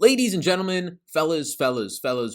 Ladies and gentlemen, fellas,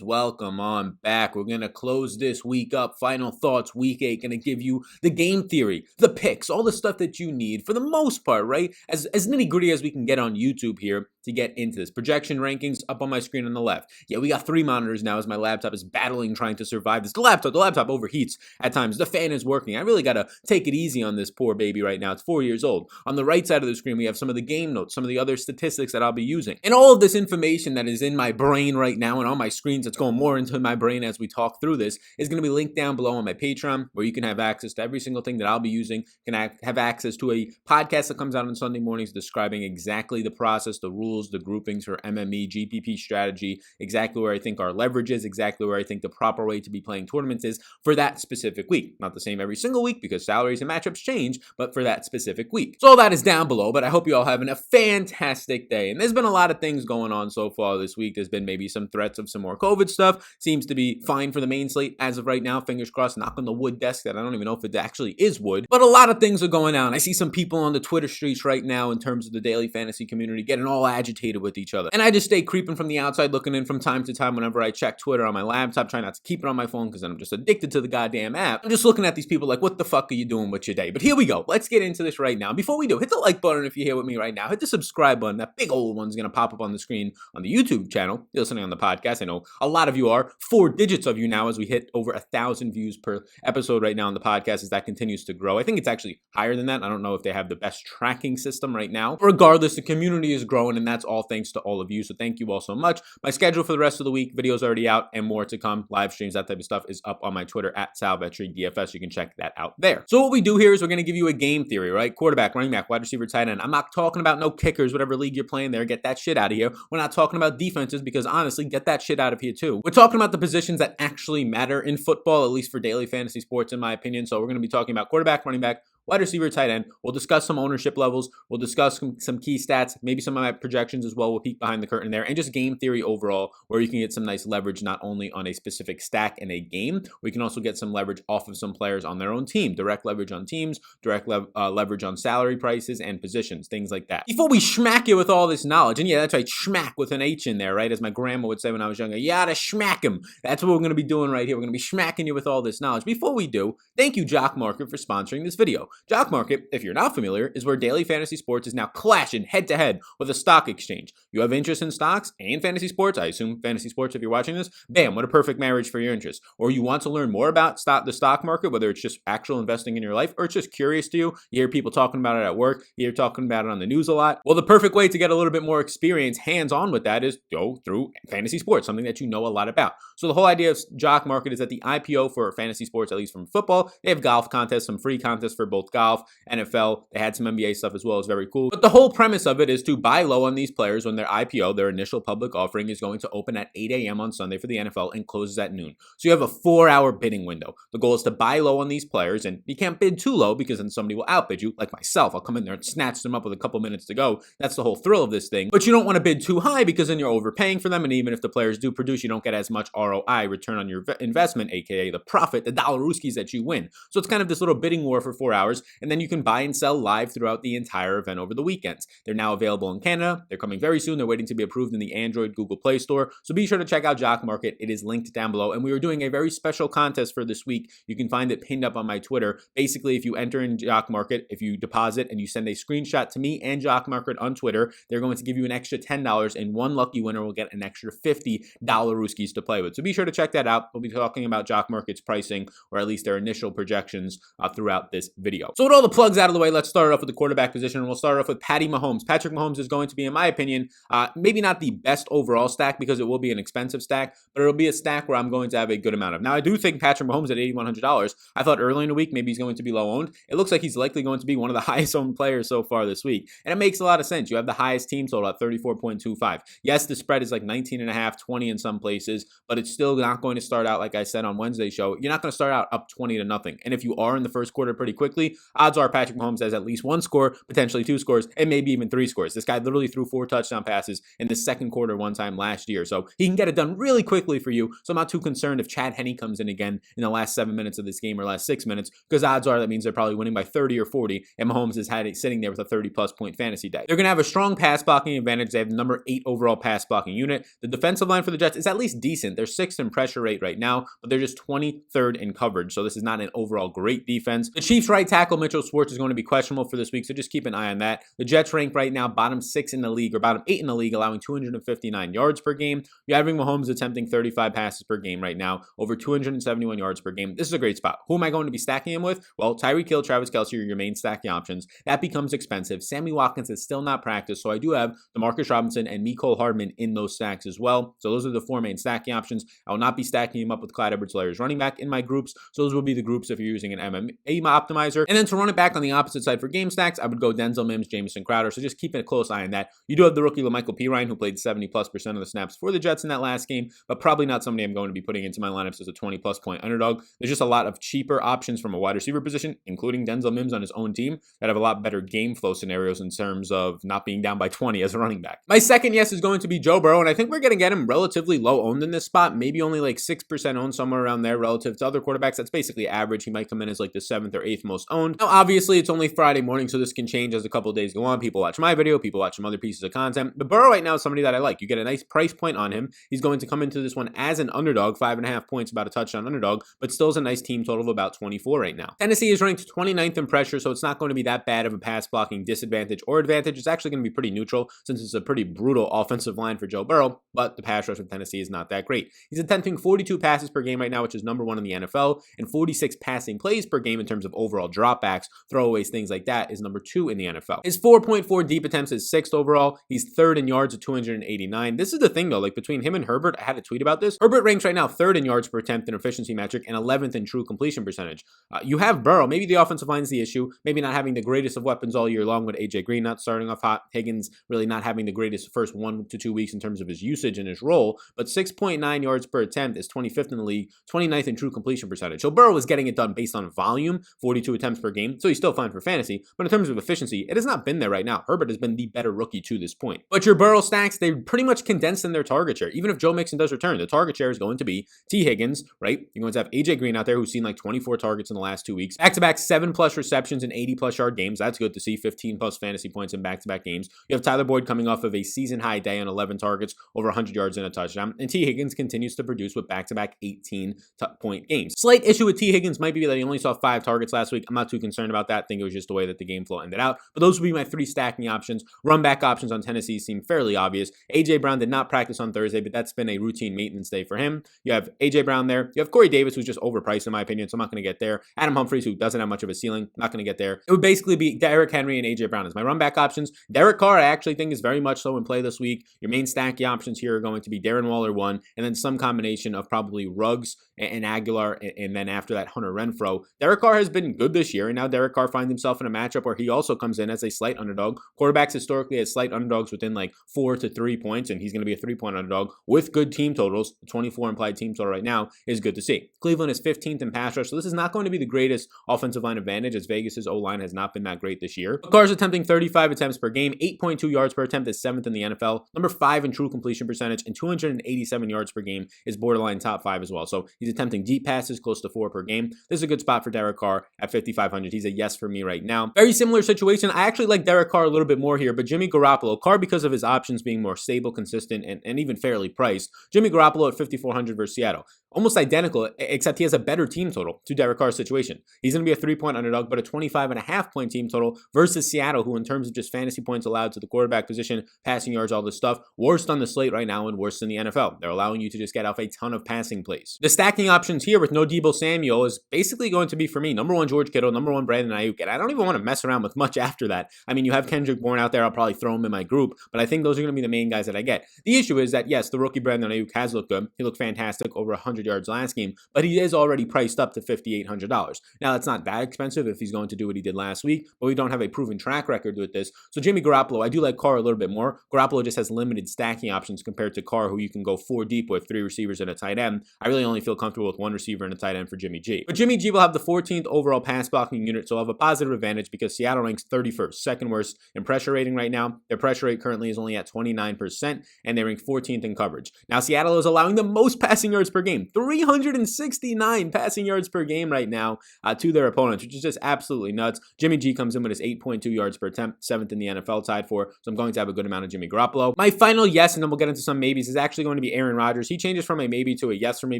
welcome on back. We're going to close this week up. Final thoughts, week 8. Going to give you the game theory, the picks, all the stuff that you need for the most part, right? As nitty gritty as we can get on YouTube here to get into this. Projection rankings up on my screen on the left. Yeah, we got 3 monitors now as my laptop is battling trying to survive this. The laptop overheats at times. The fan is working. I really got to take it easy on this poor baby right now. It's 4 years old. On the right side of the screen, we have some of the game notes, some of the other statistics that I'll be using. And all of this information that is in my brain right now and on my screens, it's going more into my brain as we talk through this, is going to be linked down below on my Patreon, where you can have access to every single thing that I'll be using. You can have access to a podcast that comes out on Sunday mornings describing exactly the process, the rules, the groupings for MME, GPP strategy, exactly where I think our leverage is, exactly where I think the proper way to be playing tournaments is for that specific week. Not the same every single week because salaries and matchups change, but for that specific week. So all that is down below, but I hope you all having a fantastic day. And there's been a lot of things going on so far this week. There's been maybe some threats of some more COVID stuff. Seems to be fine for the main slate as of right now. Fingers crossed, knock on the wood desk that I don't even know if it actually is wood. But a lot of things are going on. I see some people on the Twitter streets right now in terms of the daily fantasy community getting all agitated with each other. And I just stay creeping from the outside, looking in from time to time whenever I check Twitter on my laptop, try not to keep it on my phone because I'm just addicted to the goddamn app. I'm just looking at these people like, what the fuck are you doing with your day? But here we go. Let's get into this right now. Before we do, hit the like button if you're here with me right now. Hit the subscribe button. That big old one's going to pop up on the screen on the YouTube channel. You're listening on the podcast. I know a lot of you are. 4 digits of you now as we hit over 1,000 views per episode right now on the podcast as that continues to grow. I think it's actually higher than that. I don't know if they have the best tracking system right now. Regardless, the community is growing, and that's all thanks to all of you. So thank you all so much. My schedule for the rest of the week, videos already out and more to come. Live streams, that type of stuff is up on my Twitter at Sal Vetri DFS. You can check that out there. So what we do here is we're going to give you a game theory, right? Quarterback, running back, wide receiver, tight end. I'm not talking about no kickers, whatever league you're playing there. Get that shit out of here. We're not talking about defenses because honestly, get that shit out of here too. We're talking about the positions that actually matter in football, at least for daily fantasy sports, in my opinion. So we're going to be talking about quarterback, running back, wide receiver, tight end. We'll discuss some ownership levels. We'll discuss some key stats, maybe some of my projections as well. We'll peek behind the curtain there, and just game theory overall, where you can get some nice leverage not only on a specific stack in a game, we can also get some leverage off of some players on their own team, direct leverage on teams, direct leverage on salary prices and positions, things like that. Before we schmack you with all this knowledge, and yeah, that's right, schmack with an H in there, right? As my grandma would say when I was younger, you gotta schmack him. That's what we're going to be doing right here. We're going to be schmacking you with all this knowledge. Before we do, thank you, Jock Market, for sponsoring this video. Jock Market, if you're not familiar, is where daily fantasy sports is now clashing head-to-head with a stock exchange. You have interest in stocks and fantasy sports, I assume fantasy sports if you're watching this, bam, what a perfect marriage for your interest. Or you want to learn more about the stock market, whether it's just actual investing in your life or it's just curious to you, you hear people talking about it at work, you hear talking about it on the news a lot. Well, the perfect way to get a little bit more experience hands-on with that is go through fantasy sports, something that you know a lot about. So the whole idea of Jock Market is that the IPO for fantasy sports, at least from football, they have golf contests, some free contests for both golf, NFL. They had some NBA stuff as well. It's very cool. But the whole premise of it is to buy low on these players when their IPO, their initial public offering, is going to open at 8 a.m. on Sunday for the NFL and closes at noon. So you have a 4-hour bidding window. The goal is to buy low on these players, and you can't bid too low because then somebody will outbid you, like myself. I'll come in there and snatch them up with a couple minutes to go. That's the whole thrill of this thing. But you don't want to bid too high because then you're overpaying for them, and even if the players do produce, you don't get as much ROI, return on your investment, aka the profit, the dollarooskies that you win. So it's kind of this little bidding war for 4 hours, and then you can buy and sell live throughout the entire event over the weekends. They're now available in Canada. They're coming very soon. They're waiting to be approved in the Android Google Play Store. So be sure to check out Jock Market. It is linked down below. And we are doing a very special contest for this week. You can find it pinned up on my Twitter. Basically, if you enter in Jock Market, if you deposit and you send a screenshot to me and Jock Market on Twitter, they're going to give you an extra $10, and one lucky winner will get an extra $50 rooskies to play with. So be sure to check that out. We'll be talking about Jock Market's pricing, or at least their initial projections throughout this video. So with all the plugs out of the way, let's start off with the quarterback position, and we'll start off with Patty Mahomes. Patrick Mahomes is going to be, in my opinion, maybe not the best overall stack because it will be an expensive stack, but it'll be a stack where I'm going to have a good amount of. Now, I do think Patrick Mahomes at $8,100, I thought early in the week maybe he's going to be low owned. It looks like he's likely going to be one of the highest owned players so far this week, and it makes a lot of sense. You have the highest team total at 34.25. Yes, the spread is like 19.5, 20 in some places, but it's still not going to start out, like I said on Wednesday's show, you're not going to start out up 20-0. And if you are in the first quarter pretty quickly, offensively, odds are Patrick Mahomes has at least one score, potentially two scores, and maybe even three scores. This guy literally threw 4 touchdown passes in the second quarter one time last year, so he can get it done really quickly for you. So I'm not too concerned if Chad Henne comes in again in the last 7 minutes of this game or last 6 minutes, because odds are that means they're probably winning by 30 or 40, and Mahomes is sitting there with a 30-plus point fantasy day. They're going to have a strong pass blocking advantage. They have the number 8 overall pass blocking unit. The defensive line for the Jets is at least decent. They're 6th in pressure rate right now, but they're just 23rd in coverage, so this is not an overall great defense. The Chiefs right tackle Mitchell Schwartz is going to be questionable for this week, so just keep an eye on that. The Jets rank right now bottom 6 in the league, or bottom 8 in the league, allowing 259 yards per game. You're having Mahomes attempting 35 passes per game right now, over 271 yards per game. This is a great spot. Who am I going to be stacking him with? Well, Tyreek Hill, Travis Kelce are your main stacking options. That becomes expensive. Sammy Watkins has still not practiced, so I do have Demarcus Robinson and Mecole Hardman in those stacks as well. So those are the 4 main stacking options. I will not be stacking him up with Clyde Edwards-Helaire running back in my groups. So those will be the groups if you're using an MMA optimizer. And then to run it back on the opposite side for game stacks, I would go Denzel Mims, Jamison Crowder. So just keep a close eye on that. You do have the rookie LaMichael Pirine, who played 70+% of the snaps for the Jets in that last game, but probably not somebody I'm going to be putting into my lineups as a 20+ point underdog. There's just a lot of cheaper options from a wide receiver position, including Denzel Mims on his own team, that have a lot better game flow scenarios in terms of not being down by 20 as a running back. My second yes is going to be Joe Burrow, and I think we're going to get him relatively low owned in this spot, maybe only like 6% owned, somewhere around there relative to other quarterbacks. That's basically average. He might come in as like the 7th or 8th most owned. Now, obviously, it's only Friday morning, so this can change as a couple of days go on. People watch my video, people watch some other pieces of content, but Burrow right now is somebody that I like. You get a nice price point on him. He's going to come into this one as an underdog, 5.5 points, about a touchdown underdog, but still is a nice team total of about 24 right now. Tennessee is ranked 29th in pressure, so it's not going to be that bad of a pass blocking disadvantage or advantage. It's actually going to be pretty neutral since it's a pretty brutal offensive line for Joe Burrow, but the pass rush of Tennessee is not that great. He's attempting 42 passes per game right now, which is number 1 in the NFL, and 46 passing plays per game in terms of overall dropbacks, throwaways, things like that is number 2 in the NFL. His 4.4 deep attempts is 6th overall. He's 3rd in yards at 289. This is the thing though, like between him and Herbert, I had a tweet about this. Herbert ranks right now 3rd in yards per attempt in efficiency metric and 11th in true completion percentage. You have Burrow. Maybe the offensive line's the issue. Maybe not having the greatest of weapons all year long with AJ Green not starting off hot. Higgins really not having the greatest first 1 to 2 weeks in terms of his usage and his role, but 6.9 yards per attempt is 25th in the league, 29th in true completion percentage. So Burrow is getting it done based on volume, 42 attempts per game, so he's still fine for fantasy, but in terms of efficiency, it has not been there right now. Herbert has been the better rookie to this point. But your Burrow stacks, they're pretty much condensed in their target share. Even if Joe Mixon does return, the target share is going to be T. Higgins, right? You're going to have AJ Green out there who's seen like 24 targets in the last 2 weeks. Back-to-back 7+ receptions in 80+ yard games. That's good to see. 15+ fantasy points in back-to-back games. You have Tyler Boyd coming off of a season-high day on 11 targets, over 100 yards and a touchdown. And T. Higgins continues to produce with back-to-back 18-point games. Slight issue with T. Higgins might be that he only saw 5 targets last week. I'm not too concerned about that. I think it was just the way that the game flow ended out. But those would be my 3 stacking options. Run back options on Tennessee seem fairly obvious. A.J. Brown did not practice on Thursday, but that's been a routine maintenance day for him. You have A.J. Brown there. You have Corey Davis, who's just overpriced in my opinion, so I'm not going to get there. Adam Humphries, who doesn't have much of a ceiling, not going to get there. It would basically be Derrick Henry and A.J. Brown as my run back options. Derek Carr, I actually think is very much so in play this week. Your main stacking options here are going to be Darren Waller 1, and then some combination of probably Ruggs and Aguilar, and then after that, Hunter Renfrow. Derek Carr has been good this year, and now Derek Carr finds himself in a matchup where he also comes in as a slight underdog. Quarterbacks historically had slight underdogs within like 4 to 3 points, and he's going to be a 3-point underdog with good team totals. 24 implied team total right now is good to see. Cleveland is 15th in pass rush, so this is not going to be the greatest offensive line advantage, as Vegas's O-line has not been that great this year. But Carr's attempting 35 attempts per game, 8.2 yards per attempt is 7th in the NFL, number 5 in true completion percentage, and 287 yards per game is borderline top 5 as well. So he's attempting deep passes, close to 4 per game. This is a good spot for Derek Carr at 5,500. He's a yes for me right now. Very similar situation. I actually like Derek Carr a little bit more here, but Jimmy Garoppolo, Carr because of his options being more stable, consistent, and even fairly priced. Jimmy Garoppolo at 5,400 versus Seattle. Almost identical, except he has a better team total to Derek Carr's situation. He's going to be a 3-point underdog, but a 25.5-point team total versus Seattle, who in terms of just fantasy points allowed to the quarterback position, passing yards, all this stuff, worst on the slate right now and worse in the NFL. They're allowing you to just get off a ton of passing plays. The stacking options here with no Deebo Samuel is basically going to be, for me, number 1 George Kittle, number 1 Brandon Ayuk, and I don't even want to mess around with much after that. I mean, you have Kendrick Bourne out there. I'll probably throw him in my group, but I think those are going to be the main guys that I get. The issue is that, yes, the rookie Brandon Ayuk has looked good. He looked fantastic, over 100 yards last game, but he is already priced up to $5,800. Now, that's not that expensive if he's going to do what he did last week, but we don't have a proven track record with this. So Jimmy Garoppolo, I do like Carr a little bit more. Garoppolo just has limited stacking options compared to Carr, who you can go 4 deep with 3 receivers and a tight end. I really only feel comfortable with 1 receiver and a tight end for Jimmy G. But Jimmy G will have the 14th overall pass blocking blocking unit, so I'll have a positive advantage because Seattle ranks 31st, second worst in pressure rating right now. Their pressure rate currently is only at 29%, and they rank 14th in coverage. Now, Seattle is allowing the most passing yards per game, 369 passing yards per game right now to their opponents, which is just absolutely nuts. Jimmy G comes in with his 8.2 yards per attempt, 7th in the NFL, tied for, so I'm going to have a good amount of Jimmy Garoppolo. My final yes, and then we'll get into some maybes, is actually going to be Aaron Rodgers. He changes from a maybe to a yes for me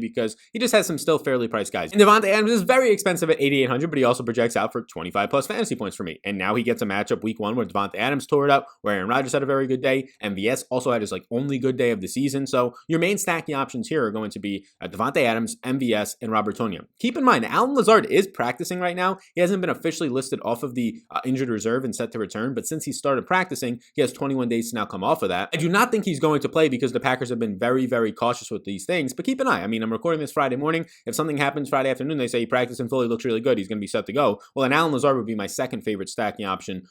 because he just has some still fairly priced guys. And Devonta Adams is very expensive at 8,800, but he also projects out for 25 plus fantasy points for me. And now he gets a matchup week 1 where Devonta Adams tore it up, where Aaron Rodgers had a very good day. MVS also had his only good day of the season. So your main stacking options here are going to be Devonta Adams, MVS, and Robert Tonyan. Keep in mind, Allen Lazard is practicing right now. He hasn't been officially listed off of the injured reserve and set to return, but since he started practicing, he has 21 days to now come off of that. I do not think he's going to play because the Packers have been very, very cautious with these things, but keep an eye. I mean, I'm recording this Friday morning. If something happens Friday afternoon, they say he practiced in Philly, looks really good, he's going to be set to go. Well, then Allen Lazard would be my second favorite stacking option,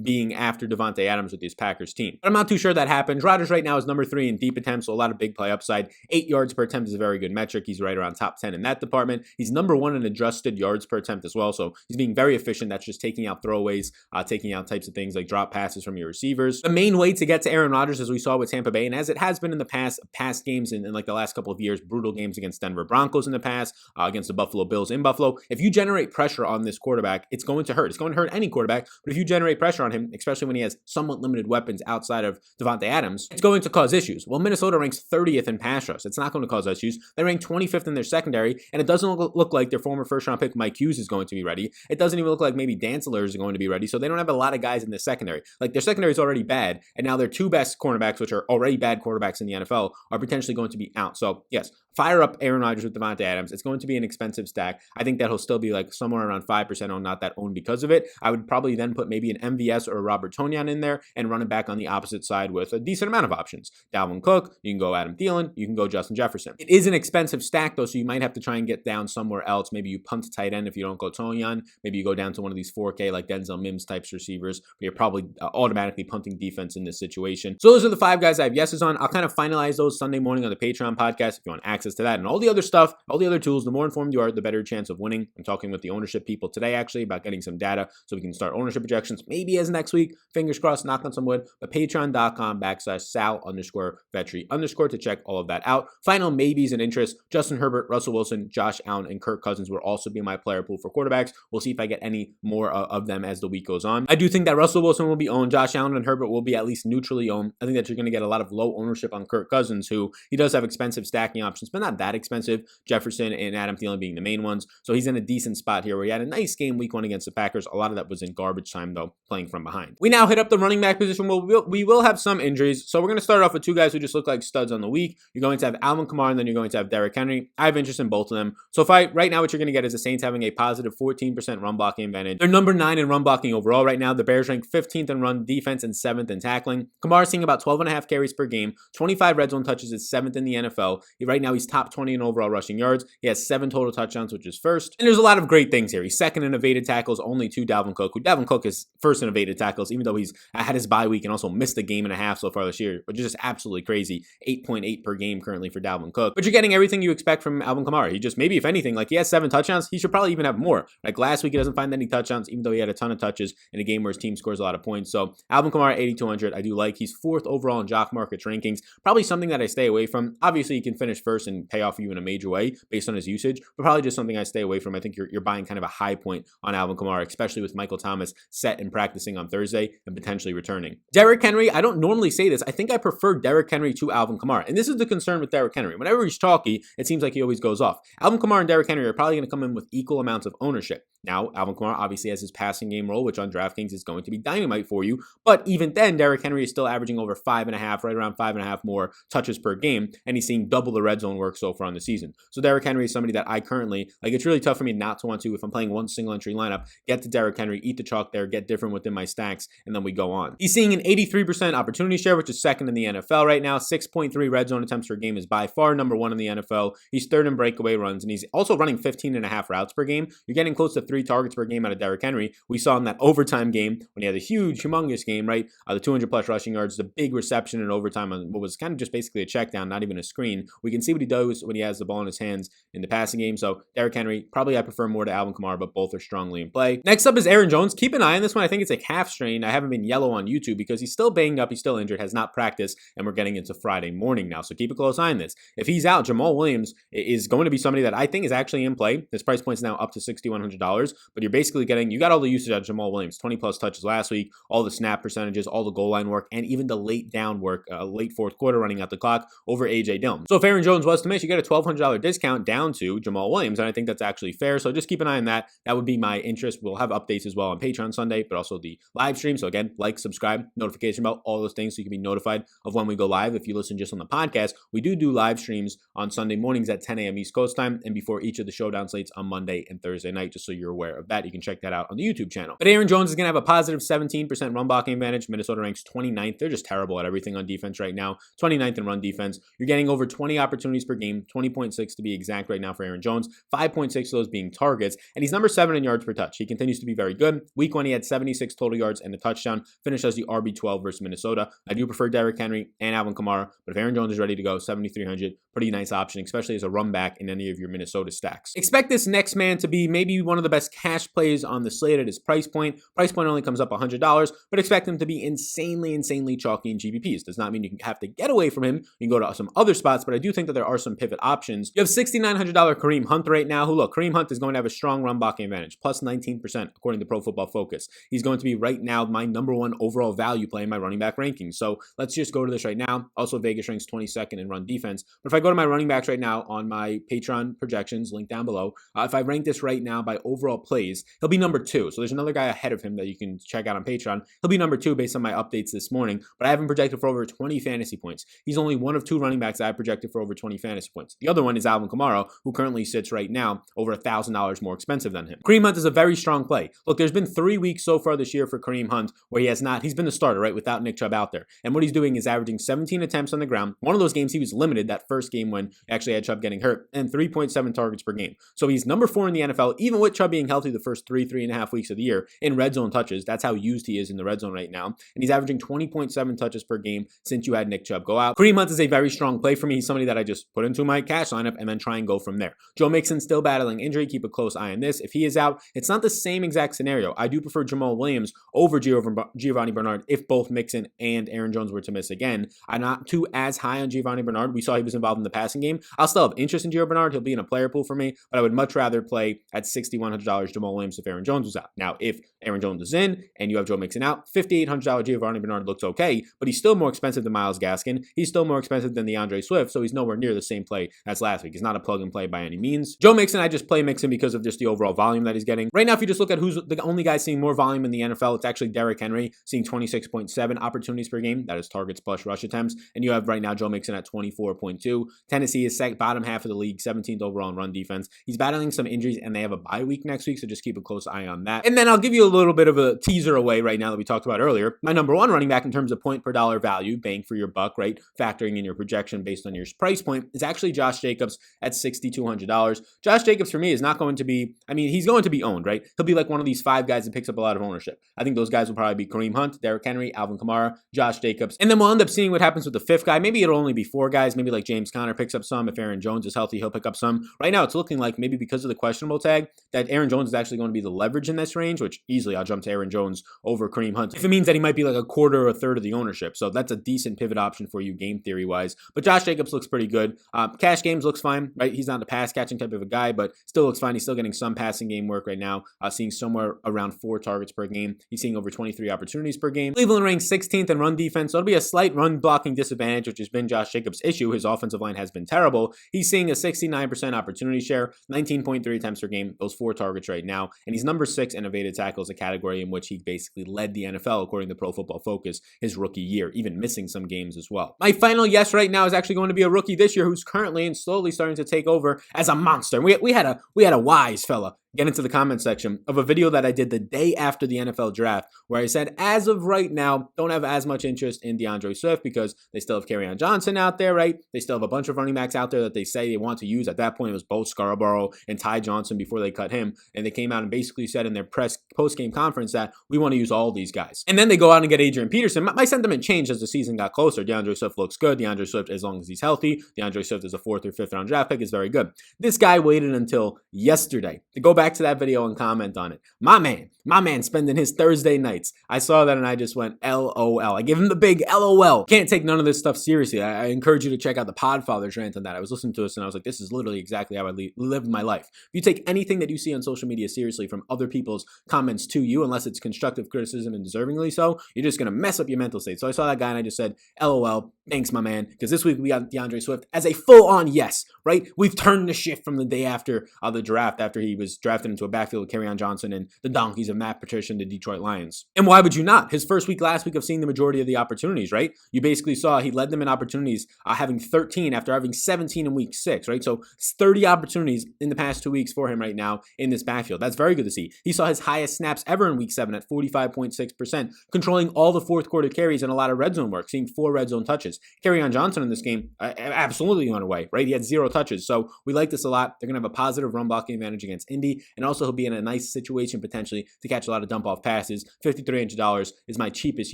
being after Devonta Adams with this Packers team. But I'm not too sure that happens. Rodgers right now is number 3 in deep attempts, so a lot of big play upside. 8 yards per attempt is a very good metric. He's right around top 10 in that department. He's number 1 in adjusted yards per attempt as well, so he's being very efficient. That's just taking out throwaways, taking out types of things like drop passes from your receivers. The main way to get to Aaron Rodgers, as we saw with Tampa Bay, and as it has been in the past games in like the last couple of years, brutal games against Denver Broncos in the past, against the Buffalo Bills in Buffalo, if you generate pressure on this quarterback, it's going to hurt. It's going to hurt any quarterback, but if you generate pressure on him, especially when he has somewhat limited weapons outside of Devonta Adams, it's going to cause issues. Well, Minnesota ranks 30th in pass rush. It's not going to cause issues. They rank 25th in their secondary, and it doesn't look like their former first-round pick Mike Hughes is going to be ready. It doesn't even look like maybe Dantzler is going to be ready, so they don't have a lot of guys in the secondary. Like, their secondary is already bad, and now their 2 best cornerbacks, which are already bad quarterbacks in the NFL, are potentially going to be out. So, yes, fire up Aaron Rodgers with Devonta Adams. It's going to be an expensive stack. I think that he'll still be like somewhere around 5% owned, not that owned because of it. I would probably then put maybe an MVS or a Robert Tonyan in there and run it back on the opposite side with a decent amount of options. Dalvin Cook, you can go Adam Thielen, you can go Justin Jefferson. It is an expensive stack though, so you might have to try and get down somewhere else. Maybe you punt tight end if you don't go Tonyan. Maybe you go down to one of these 4K like Denzel Mims types receivers, but you're probably automatically punting defense in this situation. So those are the 5 guys I have yeses on. I'll kind of finalize those Sunday morning on the Patreon podcast if you want access to that and all the other stuff, all the other tools. The more informed you are, the better chance of winning. I'm talking with the ownership people today actually about getting some data so we can start ownership projections maybe as next week. Fingers crossed, knock on some wood. But patreon.com/Sal_Vetri_ to check all of that out. Final maybes and interests: Justin Herbert, Russell Wilson, Josh Allen, and Kirk Cousins will also be my player pool for quarterbacks. We'll see if I get any more of them as the week goes on. I do think that Russell Wilson will be owned. Josh Allen and Herbert will be at least neutrally owned. I think that you're going to get a lot of low ownership on Kirk Cousins, who he does have expensive stacking options, but not that expensive. Jefferson and Adam Thielen being the main ones. So he's in a decent spot here where he had a nice game week 1 against the Packers. A lot of that was in garbage time though, playing from behind. We now hit up the running back position. We will have some injuries. So we're going to start off with 2 guys who just look like studs on the week. You're going to have Alvin Kamara and then you're going to have Derrick Henry. I have interest in both of them. So right now what you're going to get is the Saints having a positive 14% run blocking advantage. They're number 9 in run blocking overall right now. The Bears rank 15th in run defense and 7th in tackling. Kamara seeing about 12.5 carries per game, 25 red zone touches, is 7th in the NFL. Right now he's top 20 in overall rushing yards. He has 7 total touchdowns, which is first. And there's a lot of great things here. He's second in evaded tackles, only to Dalvin Cook, who Dalvin Cook is first in evaded tackles, even though he's had his bye week and also missed a game and a half so far this year, which is just absolutely crazy. 8.8 per game currently for Dalvin Cook. But you're getting everything you expect from Alvin Kamara. He just, maybe if anything, like he has 7 touchdowns, he should probably even have more. Like last week, he doesn't find any touchdowns, even though he had a ton of touches in a game where his team scores a lot of points. So Alvin Kamara, 8,200, I do like. He's 4th overall in Jock Markets rankings. Probably something that I stay away from. Obviously, he can finish first and pay off you in a major way based on his usage, but probably just something I stay away from. I think you're buying kind of a high point on Alvin Kamara, especially with Michael Thomas set and practicing on Thursday and potentially returning. Derrick Henry, I don't normally say this. I think I prefer Derrick Henry to Alvin Kamara. And this is the concern with Derrick Henry. Whenever he's chalky, it seems like he always goes off. Alvin Kamara and Derrick Henry are probably going to come in with equal amounts of ownership. Now, Alvin Kamara obviously has his passing game role, which on DraftKings is going to be dynamite for you. But even then, Derrick Henry is still averaging over 5.5, right around 5.5 more touches per game. And he's seeing double the red zone work so far on the season. So Derrick Henry is somebody that I currently, like, it's really tough for me not to want to, if I'm playing one single entry lineup, get to Derrick Henry, eat the chalk there, get different within my stacks, and then we go on. He's seeing an 83% opportunity share, which is second in the NFL right now. 6.3 red zone attempts per game is by far number 1 in the NFL. He's 3rd in breakaway runs, and he's also running 15.5 routes per game. You're getting close to 3 targets per game out of Derrick Henry. We saw in that overtime game when he had a huge, humongous game, right? The 200 plus rushing yards, the big reception in overtime on what was kind of just basically a check down, not even a screen. We can see what he does when he has the ball in his hands in the passing game. So Derrick Henry, probably I prefer more to Alvin Kamara, but both are strongly in play. Next up is Aaron Jones. Keep an eye on this one. I think it's a calf strain. I haven't been yellow on YouTube because he's still banged up. He's still injured, has not practiced, and we're getting into Friday morning now. So keep a close eye on this. If he's out, Jamal Williams is going to be somebody that I think is actually in play. His price point's now up to $6,100, but you're basically you got all the usage out of Jamal Williams, 20 plus touches last week, all the snap percentages, all the goal line work, and even the late down work, late fourth quarter running out the clock over A.J. Dillon. So if Aaron Jones was to miss, you get a $1,200 discount down to Jamal Williams, and I think that's actually fair. So just keep an eye on that. That would be my interest. We'll have updates as well on Patreon Sunday, but also the live stream. So again, like, subscribe, notification bell, all those things so you can be notified of when we go live. If you listen just on the podcast, we do live streams on Sunday mornings at 10 a.m. East Coast time and before each of the showdown slates on Monday and Thursday night, just so you're aware of that. You can check that out on the YouTube channel. But Aaron Jones is going to have a positive 17% run blocking advantage. Minnesota ranks 29th. They're just terrible at everything on defense right now. 29th in run defense. You're getting over 20 opportunities per game, 20.6 to be exact right now for Aaron Jones, 5.6 of those being targets, and he's number 7 in yards per touch. He continues to be very good. Week 1, he had 76 total yards and a touchdown, finished as the RB12 versus Minnesota. I do prefer Derrick Henry and Alvin Kamara, but if Aaron Jones is ready to go, 7,300, pretty nice option, especially as a run back in any of your Minnesota stacks. Expect this next man to be maybe one of the best cash plays on the slate at his price point. Price point only comes up $100, but expect him to be insanely chalky in GPPs. Does not mean you can have to get away from him. You can go to some other spots, but I do think that there are some pivot options. You have $6,900 Kareem Hunt right now, who look, Kareem Hunt is going to have a strong run blocking advantage, plus 19% according to Pro Football Focus. He's going to be right now my number 1 overall value play in my running back rankings. So let's just go to this right now. Also, Vegas ranks 22nd in run defense. But if I go to my running backs right now on my Patreon projections, link down below, if I rank this right now by overall plays, he'll be number 2. So there's another guy ahead of him that you can check out on Patreon. He'll be number 2 based on my updates this morning, but I have him projected for over 20 fantasy points. He's only one of 2 running backs that I projected for over 20 fantasy points. The other one is Alvin Kamara, who currently sits right now over $1,000 more expensive than him. Kareem Hunt is a very strong play. Look, there's been 3 weeks so far this year for Kareem Hunt where he's been the starter, right, without Nick Chubb out there. And what he's doing is averaging 17 attempts on the ground. One of those games he was limited, that first game when he actually had Chubb getting hurt, and 3.7 targets per game. So he's number 4 in the NFL, even with Chubb being healthy the first 3.5 weeks of the year in red zone touches. That's how used he is in the red zone right now. And he's averaging 20.7 touches per game since you had Nick Chubb go out. Kareem Hunt is a very strong play for me. He's somebody that I just put into my cash lineup and then try and go from there. Joe Mixon still battling injury. Keep a close eye on this. If he is out, it's not the same exact scenario. I do prefer Jamal Williams over Giovanni Bernard if both Mixon and Aaron Jones were to miss again. I'm not too as high on Giovanni Bernard. We saw he was involved in the passing game. I'll still have interest in Gio Bernard. He'll be in a player pool for me, but I would much rather play at $6,100 Jamal Williams if Aaron Jones was out. Now, if Aaron Jones is in and you have Joe Mixon out, $5,800 Giovanni Bernard looks okay, but he's still more expensive than Myles Gaskin. He's still more expensive than DeAndre Swift, so he's nowhere near the same play as last week. He's not a plug and play by any means. Joe Mixon, I just play Mixon because of just the overall volume that he's getting. Right now, if you just look at who's the only guy seeing more volume in the NFL, it's actually Derrick Henry, seeing 26.7 opportunities per game. That is targets plus rush attempts. And you have right now Joe Mixon at 24.2. Tennessee is bottom half of the league, 17th overall in run defense. He's battling some injuries and they have a bye week next week, so just keep a close eye on that. And then I'll give you a little bit of a teaser away right now that we talked about earlier. My number 1 running back in terms of point per dollar value, bang for your buck, right? Factoring in your projection based on your price point is actually Josh Jacobs at $6,200. Josh Jacobs for me is not going to be, he's going to be owned, right? He'll be like one of these 5 guys that picks up a lot of ownership. I think those guys will probably be Kareem Hunt, Derrick Henry, Alvin Kamara, Josh Jacobs. And then we'll end up seeing what happens with the 5th guy. Maybe it'll only be 4 guys. Maybe like James Conner picks up some. If Aaron Jones is healthy, he'll pick up some. Right now, it's looking like maybe because of the questionable tag that Aaron Jones is actually going to be the leverage in this range, which easily I'll jump to Aaron Jones over Kareem Hunt if it means that he might be like a quarter or a third of the ownership. So that's a decent pivot option for you game theory wise. But Josh Jacobs looks pretty good. Cash games looks fine, right? He's not a pass catching type of a guy, but still looks fine. He's still getting some passing game work right now, seeing somewhere around 4 targets per game. He's seeing over 23 opportunities per game. Cleveland ranks 16th in run defense, so it'll be a slight run blocking disadvantage, which has been Josh Jacobs' issue. His offensive line has been terrible. He's seeing a 69% opportunity share, 19.3 attempts per game, those 4 targets right now, and he's number 6 in evaded tackles, a category in which he basically led the NFL according to Pro Football Focus his rookie year, even missing some games as well. My final yes right now is actually going to be a rookie this year who's currently and slowly starting to take over as a monster. We had a wise fella get into the comment section of a video that I did the day after the NFL draft, where I said, as of right now, don't have as much interest in DeAndre Swift because they still have Kareem Johnson out there, right? They still have a bunch of running backs out there that they say they want to use. At that point, it was Bo Scarborough and Ty Johnson before they cut him. And they came out and basically said in their post-game conference that we want to use all these guys. And then they go out and get Adrian Peterson. My sentiment changed as the season got closer. DeAndre Swift looks good. DeAndre Swift, as long as he's healthy, DeAndre Swift is a 4th or 5th round draft pick, is very good. This guy waited until yesterday to go back to that video and comment on it. My man spending his Thursday nights. I saw that and I just went LOL. I give him the big LOL. Can't take none of this stuff seriously. I encourage you to check out the Podfather's rant on that. I was listening to this and I was like, this is literally exactly how I live my life. If you take anything that you see on social media seriously from other people's comments to you, unless it's constructive criticism and deservingly so, you're just going to mess up your mental state. So I saw that guy and I just said, LOL, thanks, my man. Because this week we got DeAndre Swift as a full-on yes, right? We've turned the shift from the day after the draft, after he was drafted into a backfield with Kareem Johnson and the donkeys of Matt Patricia and the Detroit Lions. And why would you not? His first week last week of seeing the majority of the opportunities, right? You basically saw he led them in opportunities, having 13 after having 17 in week 6, right? So 30 opportunities in the past 2 weeks for him right now in this backfield. That's very good to see. He saw his highest snaps ever in week 7 at 45.6%, controlling all the fourth quarter carries and a lot of red zone work, seeing 4 red zone touches. Kareem Johnson in this game absolutely went away, right? He had 0 touches. So we like this a lot. They're going to have a positive run blocking advantage against Indy, and also he'll be in a nice situation potentially to catch a lot of dump off passes. $5,300 is my cheapest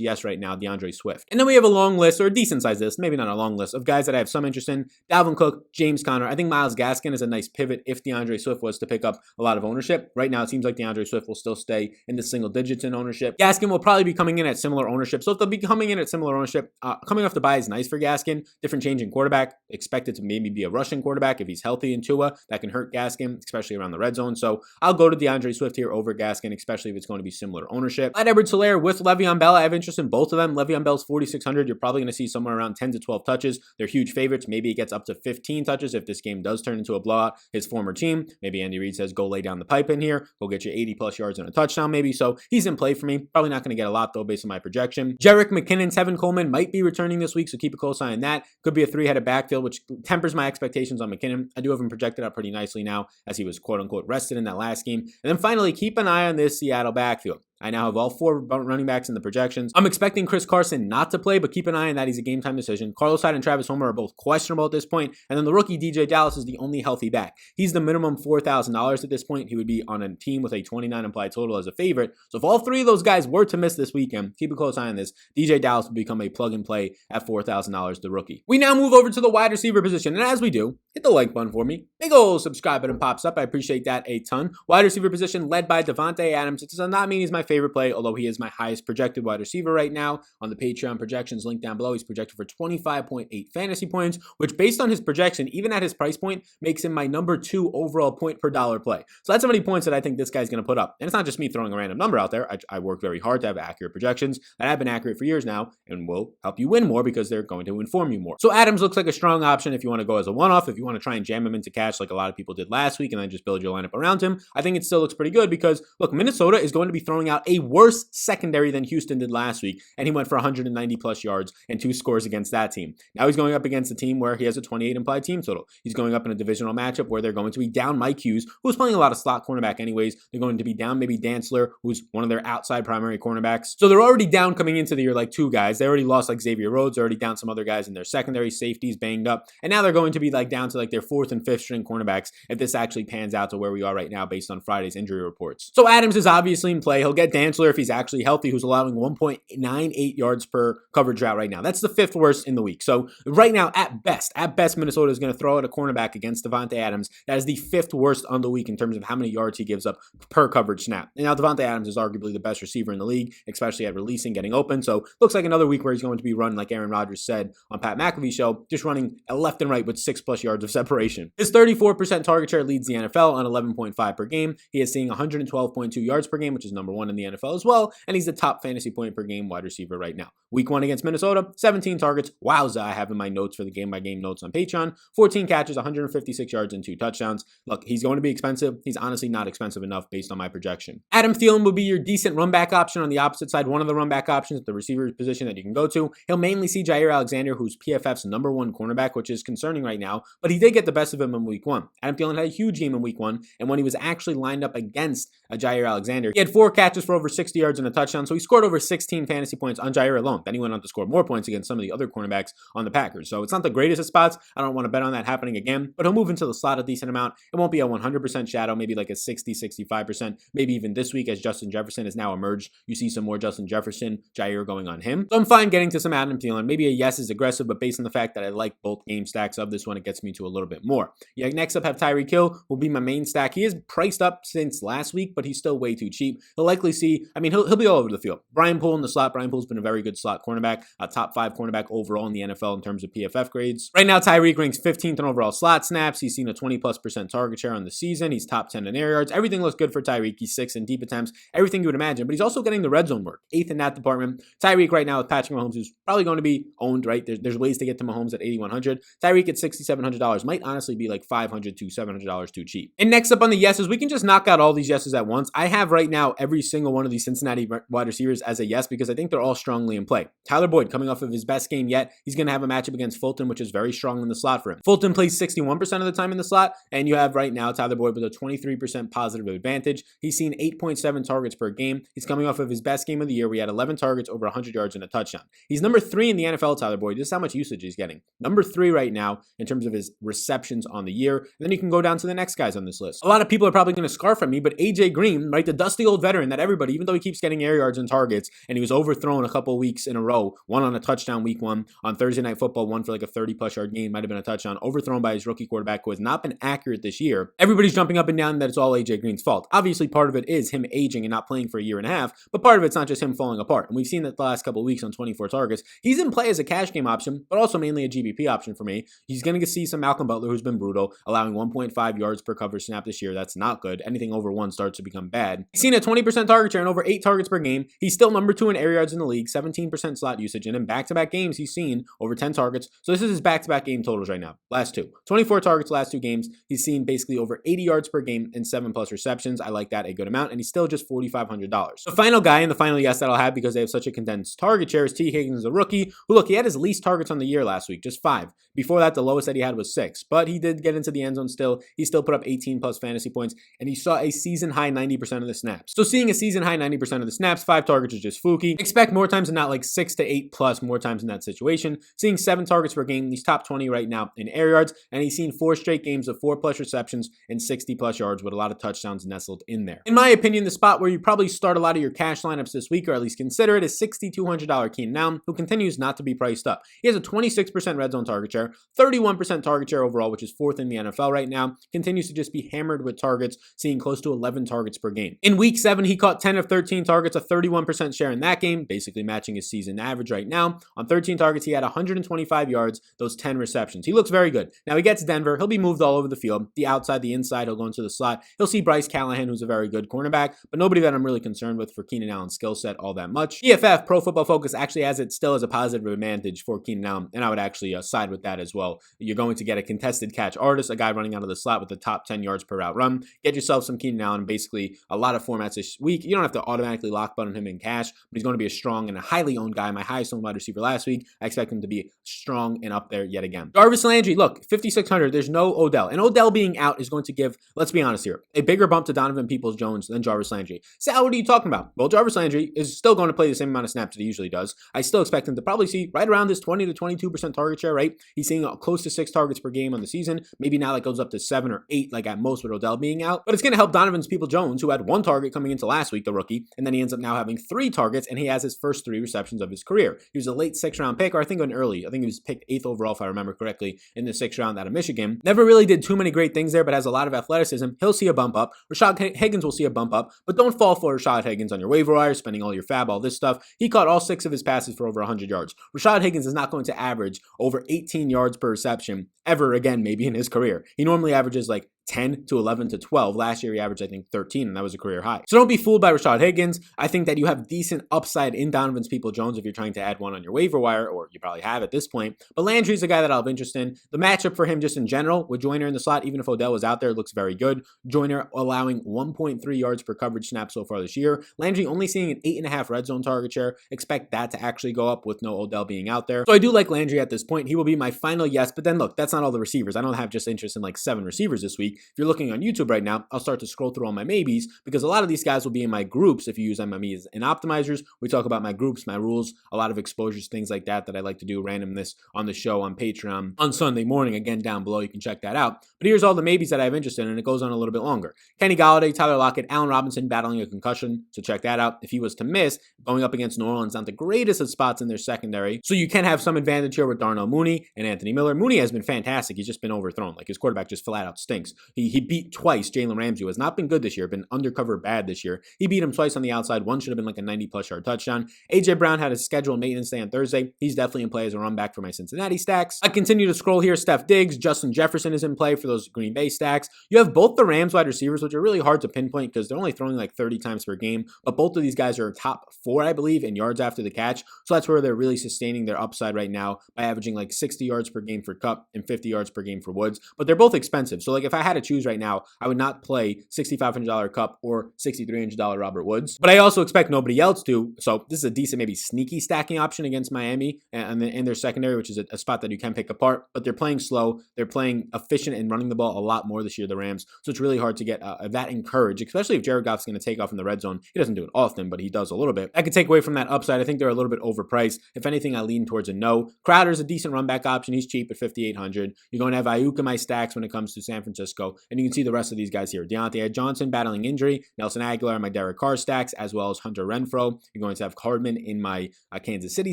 yes right now, DeAndre Swift. And then we have a long list, or a decent sized list, maybe not a long list, of guys that I have some interest in. Dalvin Cook, James Conner. I think Myles Gaskin is a nice pivot if DeAndre Swift was to pick up a lot of ownership. Right now, it seems like DeAndre Swift will still stay in the single digits in ownership. Gaskin will probably be coming in at similar ownership. So if they'll be coming in at similar ownership, coming off the bye is nice for Gaskin. Different change in quarterback. Expected to maybe be a rushing quarterback if he's healthy in Tua. That can hurt Gaskin, especially around the red zone. So I'll go to DeAndre Swift here over Gaskin, especially if it's going to be similar ownership. At Edwards-Helaire with Le'Veon Bell, I have interest in both of them. Le'Veon Bell's 4,600. You're probably going to see somewhere around 10 to 12 touches. They're huge favorites. Maybe it gets up to 15 touches if this game does turn into a blowout. His former team, maybe Andy Reid says, go lay down the pipe in here. Go get you 80 plus yards and a touchdown maybe. So he's in play for me. Probably not going to get a lot though based on my projection. Jerick McKinnon, Tevin Coleman might be returning this week, so keep a close eye on that. Could be a 3-headed backfield, which tempers my expectations on McKinnon. I do have him projected out pretty nicely now as he was quote unquote rested in that last game. And then finally, keep an eye on this Seattle backfield. I now have all 4 running backs in the projections. I'm expecting Chris Carson not to play, but keep an eye on that. He's a game time decision. Carlos Hyde and Travis Homer are both questionable at this point. And then the rookie DJ Dallas is the only healthy back. He's the minimum $4,000 at this point. He would be on a team with a 29 implied total as a favorite. So if all 3 of those guys were to miss this weekend, keep a close eye on this. DJ Dallas will become a plug and play at $4,000, the rookie. We now move over to the wide receiver position. And as we do, hit the like button for me. Big old subscribe button pops up. I appreciate that a ton. Wide receiver position led by Devonta Adams. It does not mean he's my favorite play, although he is my highest projected wide receiver right now. On the Patreon projections link down below, he's projected for 25.8 fantasy points, which based on his projection, even at his price point, makes him my number 2 overall point per dollar play. So that's how many points that I think this guy's going to put up. And it's not just me throwing a random number out there. I work very hard to have accurate projections that have been accurate for years now and will help you win more because they're going to inform you more. So Adams looks like a strong option if you want to go as a one-off, if you want to try and jam him into cash like a lot of people did last week and then just build your lineup around him. I think it still looks pretty good because, look, Minnesota is going to be throwing out a worse secondary than Houston did last week, and he went for 190 plus yards and 2 scores against that team. Now he's going up against a team where he has a 28 implied team total. He's going up in a divisional matchup where they're going to be down Mike Hughes, who's playing a lot of slot cornerback anyways. They're going to be down maybe Dantzler, who's one of their outside primary cornerbacks. So they're already down coming into the year like 2 guys. They already lost like Xavier Rhodes, already down some other guys in their secondary, safeties banged up, and now they're going to be like down to like their 4th and 5th string cornerbacks if this actually pans out to where we are right now based on Friday's injury reports. So Adams is obviously in play. He'll get Dantzler if he's actually healthy, who's allowing 1.98 yards per coverage route right now. That's the 5th worst in the week. So right now, at best, Minnesota is going to throw out a cornerback against Devonta Adams. That is the 5th worst on the week in terms of how many yards he gives up per coverage snap. And now Devonta Adams is arguably the best receiver in the league, especially at releasing, getting open. So looks like another week where he's going to be run like Aaron Rodgers said on Pat McAfee's show, just running left and right with 6+ yards of separation. His 34% target share leads the NFL on 11.5 per game. He is seeing 112.2 yards per game, which is number 1 in the NFL as well. And he's the top fantasy point per game wide receiver right now. Week 1 against Minnesota, 17 targets. Wowza, I have in my notes for the game-by-game notes on Patreon. 14 catches, 156 yards, and 2 touchdowns. Look, he's going to be expensive. He's honestly not expensive enough based on my projection. Adam Thielen will be your decent run back option on the opposite side. One of the run back options at the receiver position that you can go to. He'll mainly see Jair Alexander, who's PFF's number 1 cornerback, which is concerning right now. But but he did get the best of him in week 1. Adam Thielen had a huge game in week 1, and when he was actually lined up against Jair Alexander, he had 4 catches for over 60 yards and a touchdown, so he scored over 16 fantasy points on Jair alone. Then he went on to score more points against some of the other cornerbacks on the Packers. So it's not the greatest of spots. I don't want to bet on that happening again, but he'll move into the slot a decent amount. It won't be a 100% shadow, maybe like a 60, 65%, maybe even this week as Justin Jefferson has now emerged. You see some more Justin Jefferson, Jair going on him. So I'm fine getting to some Adam Thielen. Maybe a yes is aggressive, but based on the fact that I like both game stacks of this one, it gets me to a little bit more. Yeah, next up have Tyreek Hill, will be my main stack. He is priced up since last week, but he's still way too cheap. He'll likely see, he'll be all over the field. Brian Poole in the slot. Brian Poole's been a very good slot cornerback, a top 5 cornerback overall in the NFL in terms of PFF grades. Right now, Tyreek ranks 15th in overall slot snaps. He's seen a 20+% target share on the season. He's top 10 in air yards. Everything looks good for Tyreek. He's 6th in deep attempts, everything you would imagine, but he's also getting the red zone work, 8th in that department. Tyreek right now with Patrick Mahomes, who's probably going to be owned, right? There's ways to get to Mahomes at $8,100. Tyreek at $6,700 might honestly be like $500 to $700 too cheap. And next up on the yeses, we can just knock out all these yeses at once. I have right now every single one of these Cincinnati wide receivers as a yes because I think they're all strongly in play. Tyler Boyd coming off of his best game yet. He's going to have a matchup against Fulton, which is very strong in the slot for him. Fulton plays 61% of the time in the slot, and you have right now Tyler Boyd with a 23% positive advantage. He's seen 8.7 targets per game. He's coming off of his best game of the year. We had 11 targets, over 100 yards, and a touchdown. He's number 3 in the NFL, Tyler Boyd. This is how much usage he's getting. Number 3 right now in terms of his receptions on the year. And then you can go down to the next guys on this list. A lot of people are probably going to scarf at me, but AJ Green, right, the dusty old veteran that everybody, even though he keeps getting air yards and targets, and he was overthrown a couple weeks in a row, one on a touchdown week 1, on Thursday Night Football, one for like a 30+ yard game, might have been a touchdown, overthrown by his rookie quarterback who has not been accurate this year. Everybody's jumping up and down that it's all AJ Green's fault. Obviously, part of it is him aging and not playing for a year and a half, but part of it's not just him falling apart. And we've seen that the last couple of weeks on 24 targets. He's in play as a cash game option, but also mainly a GBP option for me. He's going to see some Malcolm Butler, who's been brutal, allowing 1.5 yards per coverage snap this year. That's not good. Anything over 1 starts to become bad. He's seen a 20% target share and over 8 targets per game. He's still number 2 in air yards in the league, 17% slot usage, and in back-to-back games, he's seen over 10 targets. So this is his back-to-back game totals right now. Last 2. 24 targets last 2 games. He's seen basically over 80 yards per game and 7+ receptions. I like that a good amount, and he's still just $4,500. The final guy and the final yes that I'll have because they have such a condensed target share is T. Higgins, a rookie, who, look, he had his least targets on the year last week, just 5. Before that, the lowest that he had was 6, but he did get into the end zone still. He still put up 18+ fantasy points, and he saw a season-high 90% of the snaps. So seeing a season-high 90% of the snaps, 5 targets is just fluky. Expect more times than not, like 6 to 8+ more times in that situation. Seeing 7 targets per game, he's top 20 right now in air yards, and he's seen 4 straight games of 4+ receptions and 60+ yards with a lot of touchdowns nestled in there. In my opinion, the spot where you probably start a lot of your cash lineups this week, or at least consider it, is $6,200 Keenan Allen, who continues not to be priced up. He has a 26% red zone target share, 31% target share overall, which is 4th in the NFL right now, continues to just be hammered with targets, seeing close to 11 targets per game. In week 7, he caught 10 of 13 targets, a 31% share in that game, basically matching his season average right now. On 13 targets, he had 125 yards, those 10 receptions. He looks very good. Now he gets Denver, he'll be moved all over the field, the outside, the inside, he'll go into the slot. He'll see Bryce Callahan, who's a very good cornerback, but nobody that I'm really concerned with for Keenan Allen's skill set all that much. DFF, Pro Football Focus, actually has it still as a positive advantage for Keenan Allen, and I would actually side with that as well. You're going to get a contested catch artist, a guy running out of the slot with the top 10 yards per route run. Get yourself some Keenan Allen, basically a lot of formats this week. You don't have to automatically lock button him in cash, but he's going to be a strong and a highly owned guy. My highest owned wide receiver last week. I expect him to be strong and up there yet again. Jarvis Landry, look, 5,600. There's no Odell. And Odell being out is going to give, let's be honest here, a bigger bump to Donovan Peoples-Jones than Jarvis Landry. Sal, what are you talking about? Well, Jarvis Landry is still going to play the same amount of snaps that he usually does. I still expect him to probably see right around this 20 to 22% target share, right? He's seeing close to 6 targets per game on the season. Maybe now that goes up to 7 or 8, like at most with Odell being out. But it's going to help Donovan Peoples-Jones, who had 1 target coming into last week, the rookie, and then he ends up now having 3 targets, and he has his first 3 receptions of his career. He was a late 6th round pick, or I think an early. I think he was picked 8th overall, if I remember correctly, in the 6th round out of Michigan. Never really did too many great things there, but has a lot of athleticism. He'll see a bump up. Rashad Higgins will see a bump up, but don't fall for Rashad Higgins on your waiver wire, spending all your fab, all this stuff. He caught all 6 of his passes for over 100 yards. Rashad Higgins is not going to average over 18 yards per reception ever again, maybe in his career. He normally averages like 10 to 11 to 12. Last year, he averaged, I think, 13, and that was a career high. So don't be fooled by Rashad Higgins. I think that you have decent upside in Donovan's People-Jones if you're trying to add one on your waiver wire, or you probably have at this point. But Landry's a guy that I'll have interest in. The matchup for him just in general, with Joyner in the slot, even if Odell was out there, looks very good. Joyner allowing 1.3 yards per coverage snap so far this year. Landry only seeing an 8.5 red zone target share. Expect that to actually go up with no Odell being out there. So I do like Landry at this point. He will be my final yes, but then look, that's not all the receivers. I don't have just interest in like 7 receivers this week. If you're looking on YouTube right now, I'll start to scroll through all my maybes because a lot of these guys will be in my groups if you use MMEs and optimizers. We talk about my groups, my rules, a lot of exposures, things like that I like to do randomness on the show on Patreon on Sunday morning. Again, down below, you can check that out. But here's all the maybes that I have interest in, and it goes on a little bit longer. Kenny Golladay, Tyler Lockett, Allen Robinson battling a concussion, so check that out. If he was to miss, going up against New Orleans, not the greatest of spots in their secondary, so you can have some advantage here with Darnell Mooney and Anthony Miller. Mooney has been fantastic. He's just been overthrown. Like, his quarterback just flat out stinks. He beat twice Jalen Ramsey, who has not been good this year, been undercover bad this year. He beat him twice on the outside. One should have been like a 90-plus yard touchdown. A.J. Brown had a scheduled maintenance day on Thursday. He's definitely in play as a run back for my Cincinnati stacks. I continue to scroll here. Steph Diggs, Justin Jefferson is in play for those Green Bay stacks. You have both the Rams wide receivers, which are really hard to pinpoint because they're only throwing like 30 times per game, but both of these guys are top 4, I believe, in yards after the catch. So that's where they're really sustaining their upside right now by averaging like 60 yards per game for Kupp and 50 yards per game for Woods. But they're both expensive. So like if I had to choose right now, I would not play $6,500 Kupp or $6,300 Robert Woods. But I also expect nobody else to. So this is a decent, maybe sneaky stacking option against Miami and in their secondary, which is a spot that you can pick apart. But they're playing slow. They're playing efficient and running the ball a lot more this year, the Rams. So it's really hard to get that encouraged, especially if Jared Goff's going to take off in the red zone. He doesn't do it often, but he does a little bit. I could take away from that upside. I think they're a little bit overpriced. If anything, I lean towards a no. Crowder's a decent run back option. He's cheap at $5,800. You're going to have Ayuk in my stacks when it comes to San Francisco. And you can see the rest of these guys here. Deontay Johnson battling injury. Nelson Aguilar in my Derek Carr stacks, as well as Hunter Renfrow. You're going to have Hardman in my Kansas City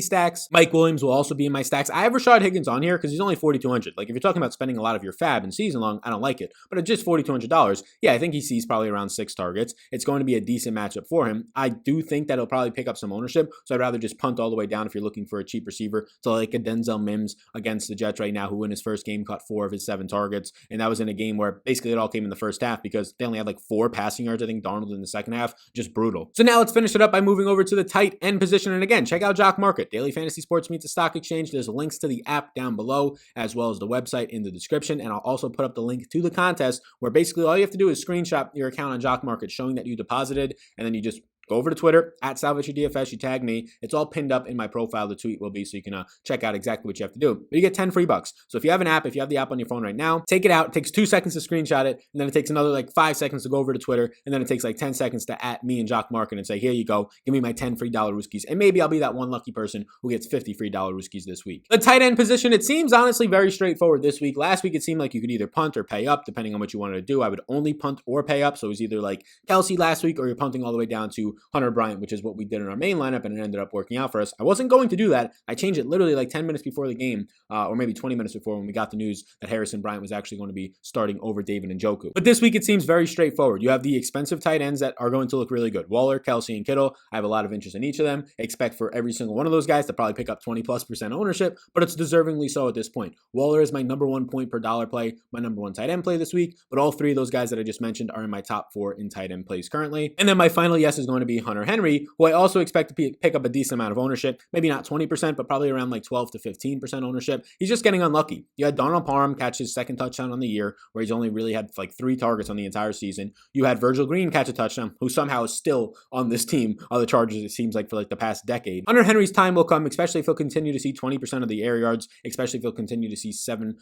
stacks. Mike Williams will also be in my stacks. I have Rashad Higgins on here because he's only $4,200. Like, if you're talking about spending a lot of your fab in season long, I don't like it. But at just $4,200, yeah, I think he sees probably around 6 targets. It's going to be a decent matchup for him. I do think that he'll probably pick up some ownership, so I'd rather just punt all the way down if you're looking for a cheap receiver. So like a Denzel Mims against the Jets right now, who in his first game caught 4 of his 7 targets. And that was in a game where basically it all came in the first half because they only had like 4 passing yards. I think Darnold in the second half, just brutal. So now let's finish it up by moving over to the tight end position. And again, check out Jock Market. Daily Fantasy Sports meets the stock exchange. There's links to the app down below, as well as the website in the description. And I'll also put up the link to the contest where basically all you have to do is screenshot your account on Jock Market showing that you deposited, and then you just go over to Twitter, at Sal Vetri DFS, you tag me. It's all pinned up in my profile. The tweet will be, so you can check out exactly what you have to do. But you get 10 free bucks. So if you have an app, if you have the app on your phone right now, take it out. It takes 2 seconds to screenshot it, and then it takes another like 5 seconds to go over to Twitter, and then it takes like 10 seconds to at me and Jock Market and say, here you go, give me my 10 free dollar rooskies. And maybe I'll be that one lucky person who gets 50 free dollar rooskies this week. The tight end position, it seems honestly very straightforward this week. Last week, it seemed like you could either punt or pay up, depending on what you wanted to do. I would only punt or pay up. So it was either like Kelsey last week, or you're punting all the way down to Hunter Bryant, which is what we did in our main lineup, and it ended up working out for us. I wasn't going to do that. I changed it literally like 10 minutes before the game, or maybe 20 minutes before, when we got the news that Harrison Bryant was actually going to be starting over David Njoku. But this week it seems very straightforward. You have the expensive tight ends that are going to look really good. Waller, Kelsey, and Kittle. I have a lot of interest in each of them. Expect for every single one of those guys to probably pick up 20+% ownership, but it's deservingly so at this point. Waller is my number 1 point per dollar play, my number 1 tight end play this week, but all 3 of those guys that I just mentioned are in my top 4 in tight end plays currently. And then my final yes is going to be Hunter Henry, who I also expect to pick up a decent amount of ownership, maybe not 20%, but probably around like 12 to 15% ownership. He's just getting unlucky. You had Donald Parham catch his 2nd touchdown on the year, where he's only really had like 3 targets on the entire season. You had Virgil Green catch a touchdown, who somehow is still on this team on the Chargers, it seems like, for like the past decade. Hunter Henry's time will come, especially if he'll continue to see 20% of the air yards, especially if he'll continue to see 7+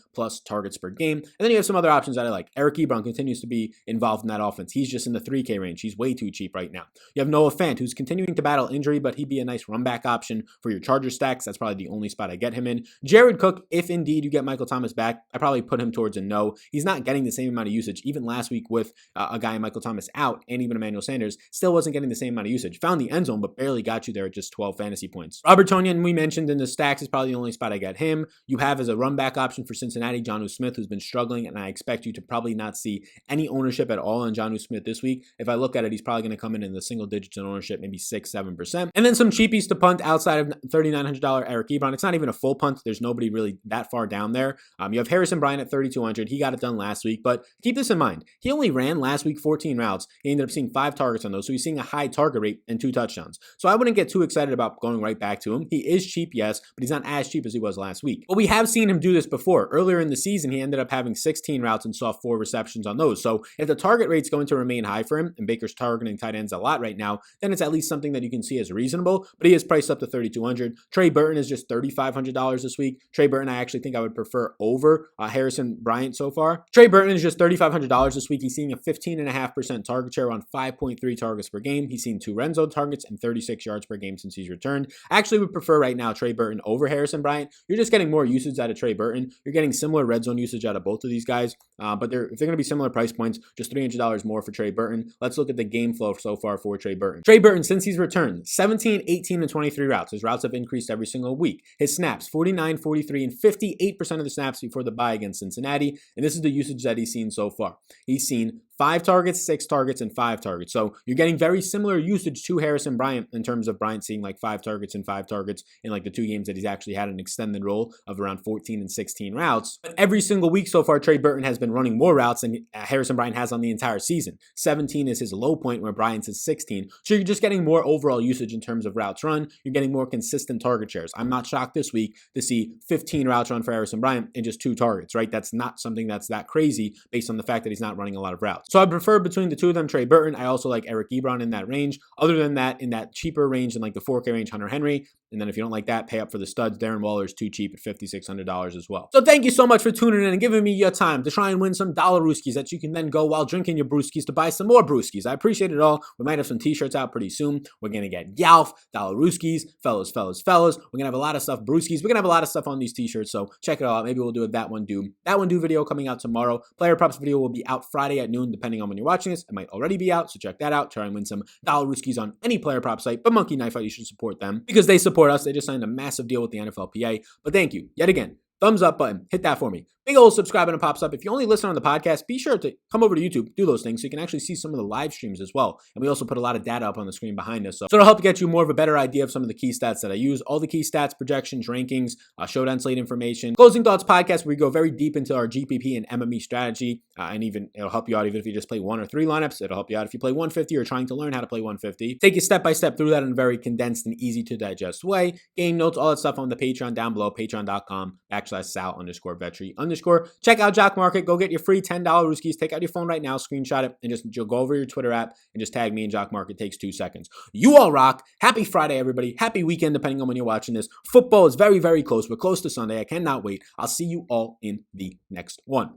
targets per game. And then you have some other options that I like. Eric Ebron continues to be involved in that offense. He's just in the 3K range. He's way too cheap right now. You have Noah Fant, who's continuing to battle injury, but he'd be a nice run back option for your Charger stacks. That's probably the only spot I get him in. Jared Cook, if indeed you get Michael Thomas back, I probably put him towards a no. He's not getting the same amount of usage. Even last week with a guy, Michael Thomas, out, and even Emmanuel Sanders, still wasn't getting the same amount of usage. Found the end zone, but barely got you there at just 12 fantasy points. Robert Tonyan, we mentioned in the stacks, is probably the only spot I get him. You have as a run back option for Cincinnati, Jonnu Smith, who's been struggling, and I expect you to probably not see any ownership at all on Jonnu Smith this week. If I look at it, he's probably going to come in the single digits digits in ownership, maybe 6-7%. And then some cheapies to punt outside of $3,900 Eric Ebron. It's not even a full punt. There's nobody really that far down there. You have Harrison Bryant at 3,200. He got it done last week, but keep this in mind. He only ran last week 14 routes. He ended up seeing 5 targets on those, so he's seeing a high target rate and 2 touchdowns. So I wouldn't get too excited about going right back to him. He is cheap, yes, but he's not as cheap as he was last week. But we have seen him do this before. Earlier in the season, he ended up having 16 routes and saw 4 receptions on those. So if the target rate's going to remain high for him, and Baker's targeting tight ends a lot right now, then it's at least something that you can see as reasonable, but he is priced up to $3,200. Trey Burton is just $3,500 this week. Trey Burton, I actually think I would prefer over Harrison Bryant so far. Trey Burton is just $3,500 this week. He's seeing a 15.5% target share on 5.3 targets per game. He's seen 2 red zone targets and 36 yards per game since he's returned. I actually would prefer right now Trey Burton over Harrison Bryant. You're just getting more usage out of Trey Burton. You're getting similar red zone usage out of both of these guys, but if they're going to be similar price points, just $300 more for Trey Burton. Let's look at the game flow so far for Trey Burton. Trey Burton, since he's returned, 17, 18, and 23 routes. His routes have increased every single week. His snaps, 49, 43, and 58% of the snaps before the bye against Cincinnati, and this is the usage that he's seen so far. He's seen 5 targets, 6 targets, and 5 targets. So you're getting very similar usage to Harrison Bryant in terms of Bryant seeing like 5 targets and 5 targets in like the 2 games that he's actually had an extended role of around 14 and 16 routes. But every single week so far, Trey Burton has been running more routes than Harrison Bryant has on the entire season. 17 is his low point where Bryant's is 16. So you're just getting more overall usage in terms of routes run. You're getting more consistent target shares. I'm not shocked this week to see 15 routes run for Harrison Bryant and just 2 targets, right? That's not something that's that crazy based on the fact that he's not running a lot of routes. So I prefer between the two of them, Trey Burton. I also like Eric Ebron in that range. Other than that, in that cheaper range, in like the 4K range, Hunter Henry. And then if you don't like that, pay up for the studs. Darren Waller's too cheap at $5,600 as well. So thank you so much for tuning in and giving me your time to try and win some dollar brewskis that you can then go while drinking your brewskis to buy some more brewskis. I appreciate it all. We might have some t-shirts out pretty soon. We're going to get Yalf, dollar brewskis, fellas. We're going to have a lot of stuff, brewskis. We're going to have a lot of stuff on these t-shirts. So check it all out. Maybe we'll do a That One Do video coming out tomorrow. Player props video will be out Friday at noon, depending on when you're watching this. It might already be out. So check that out. Try and win some dollar brewskis on any player prop site. But Monkey Knife Fight, you should support them because they support us. They just signed a massive deal with the NFL PA. But thank you yet again. Thumbs up button. Hit that for me. Big old subscribe button pops up. If you only listen on the podcast, be sure to come over to YouTube, do those things so you can actually see some of the live streams as well. And we also put a lot of data up on the screen behind us. So it'll help get you more of a better idea of some of the key stats that I use. All the key stats, projections, rankings, showdown slate information. Closing Thoughts podcast where we go very deep into our GPP and MME strategy. And even it'll help you out even if you just play 1 or 3 lineups. It'll help you out if you play 150 or trying to learn how to play 150. Take you step by step through that in a very condensed and easy to digest way. Game notes, all that stuff on the Patreon down below, patreon.com/Sal_Vetri_. Check out Jock Market. Go get your free $10 Rooskies. Take out your phone right now, screenshot it, and just go over your Twitter app and just tag me in Jock Market. It takes 2 seconds. You all rock. Happy Friday, everybody. Happy weekend, depending on when you're watching this. Football is very, very close. We're close to Sunday. I cannot wait. I'll see you all in the next one.